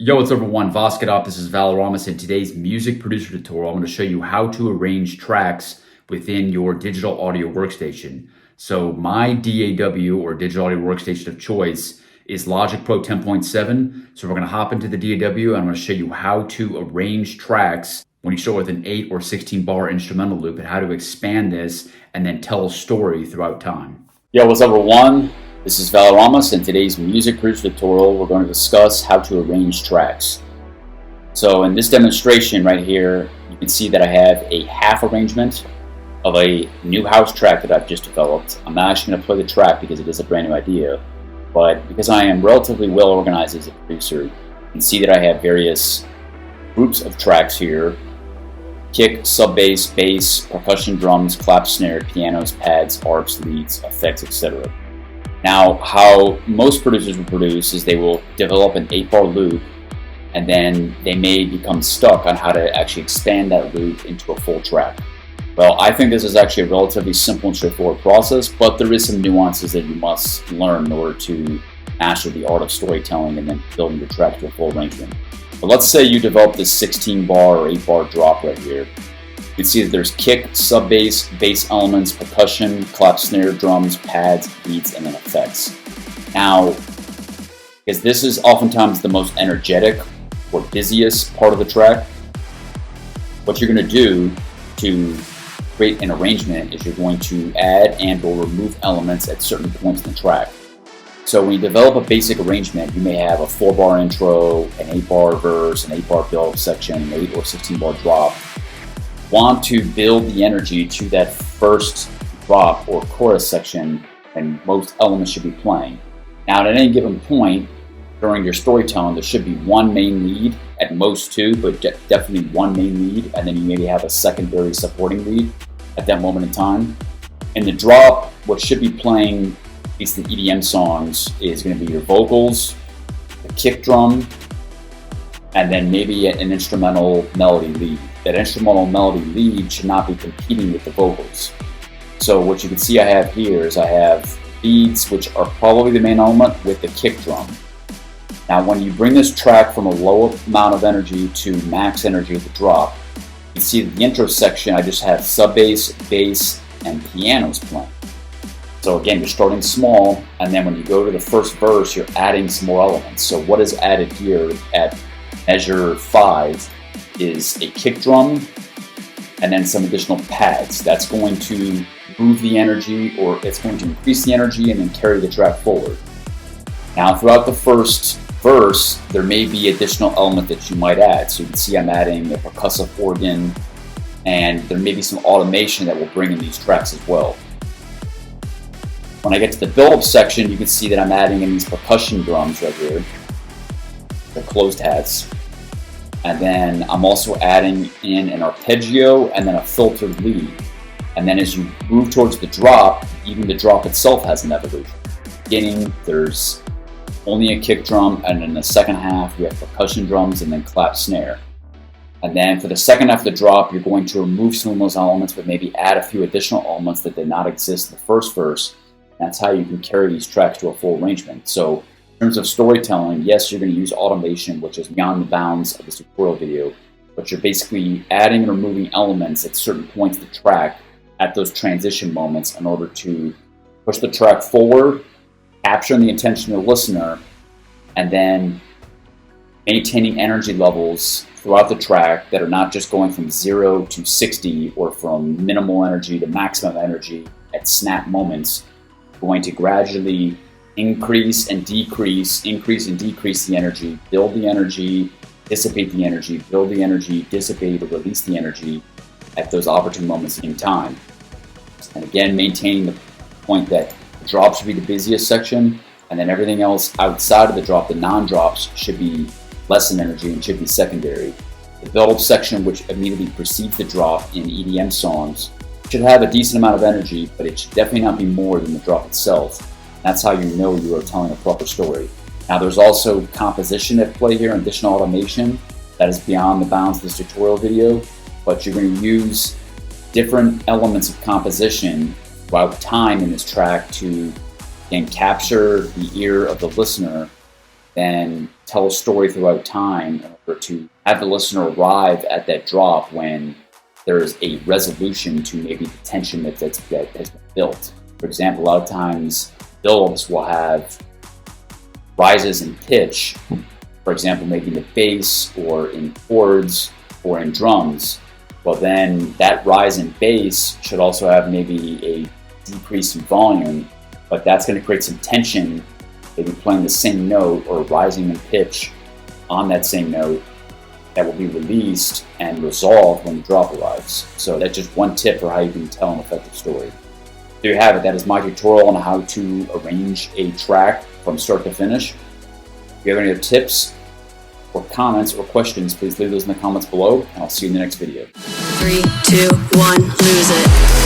Yo, what's up everyone? Vasket up. This is Valoramous. In today's music producer tutorial, I'm going to show you how to arrange tracks within your digital audio workstation. So my DAW or digital audio workstation of choice is Logic Pro 10.7. So we're going to hop into the DAW and I'm going to show you how to arrange tracks when you start with an 8 or 16 bar instrumental loop and how to expand this and then tell a story throughout time. Yo, what's up everyone? This is Valoramous. In today's music producer tutorial, we're going to discuss how to arrange tracks. So in this demonstration right here, you can see that I have a half arrangement of a new house track that I've just developed. I'm not actually going to play the track because it is a brand new idea, but because I am relatively well organized as a producer, you can see that I have various groups of tracks here: kick, sub bass, bass, percussion, drums, clap, snare, pianos, pads, arps, leads, effects, etc. Now, how most producers will produce is they will develop an 8-bar loop, and then they may become stuck on how to actually expand that loop into a full track. Well, I think this is actually a relatively simple and straightforward process, but there is some nuances that you must learn in order to master the art of storytelling and then building your track to a full arrangement. But let's say you develop this 16-bar or 8-bar drop right here. You can see that there's kick, sub bass, bass elements, percussion, clap, snare, drums, pads, beats, and then effects. Now, because this is oftentimes the most energetic or busiest part of the track, what you're going to do to create an arrangement is you're going to add and or remove elements at certain points in the track. So when you develop a basic arrangement, you may have a 4-bar intro, an 8-bar verse, an 8-bar build section, an 8 or 16-bar drop. Want to build the energy to that first drop or chorus section, and most elements should be playing. Now, at any given point during your storytelling, there should be one main lead, at most two, but definitely one main lead, and then you maybe have a secondary supporting lead at that moment in time. In the drop, what should be playing, at least the EDM songs, is going to be your vocals, the kick drum, and then maybe an instrumental melody lead. That instrumental melody lead should not be competing with the vocals. So what you can see I have here is I have leads, which are probably the main element, with the kick drum. Now when you bring this track from a low amount of energy to max energy at the drop, you can see that the intro section I just have sub bass, bass, and pianos playing. So again, you're starting small, and then when you go to the first verse, you're adding some more elements. So what is added here at measure 5 is a kick drum and then some additional pads. That's going to move the energy, or it's going to increase the energy and then carry the track forward. Now throughout the first verse, there may be additional element that you might add. So you can see I'm adding a percussive organ, and there may be some automation that will bring in these tracks as well. When I get to the build-up section, you can see that I'm adding in these percussion drums right here, the closed hats. And then I'm also adding in an arpeggio and then a filtered lead. And then as you move towards the drop, even the drop itself has an evolution. Beginning, there's only a kick drum, and in the second half, we have percussion drums and then clap snare. And then for the second half of the drop, you're going to remove some of those elements, but maybe add a few additional elements that did not exist in the first verse. That's how you can carry these tracks to a full arrangement. So in terms of storytelling, yes, you're going to use automation, which is beyond the bounds of this tutorial video, but you're basically adding and removing elements at certain points of the track at those transition moments in order to push the track forward, capturing the attention of the listener, and then maintaining energy levels throughout the track that are not just going from 0 to 60 or from minimal energy to maximum energy at snap moments. Going to gradually increase and decrease the energy, build the energy, dissipate the energy, build the energy, dissipate or release the energy at those opportune moments in time. And again, maintaining the point that the drop should be the busiest section, and then everything else outside of the drop, the non-drops, should be less in energy and should be secondary. The build-up section, which immediately precedes the drop in EDM songs, should have a decent amount of energy, but it should definitely not be more than the drop itself. That's how you know you are telling a proper story. Now there's also composition at play here, and additional automation that is beyond the bounds of this tutorial video, but you're going to use different elements of composition throughout time in this track to, again, capture the ear of the listener, then tell a story throughout time in order to have the listener arrive at that drop when there is a resolution to maybe the tension that has been built. For example, a lot of times builds will have rises in pitch, for example, maybe in the bass or in chords or in drums. Well, then that rise in bass should also have maybe a decrease in volume, but that's going to create some tension, maybe playing the same note or rising in pitch on that same note that will be released and resolved when the drop arrives. So that's just one tip for how you can tell an effective story. There you have it. That is my tutorial on how to arrange a track from start to finish. If you have any other tips or comments or questions, please leave those in the comments below, and I'll see you in the next video. 3, 2, 1, lose it.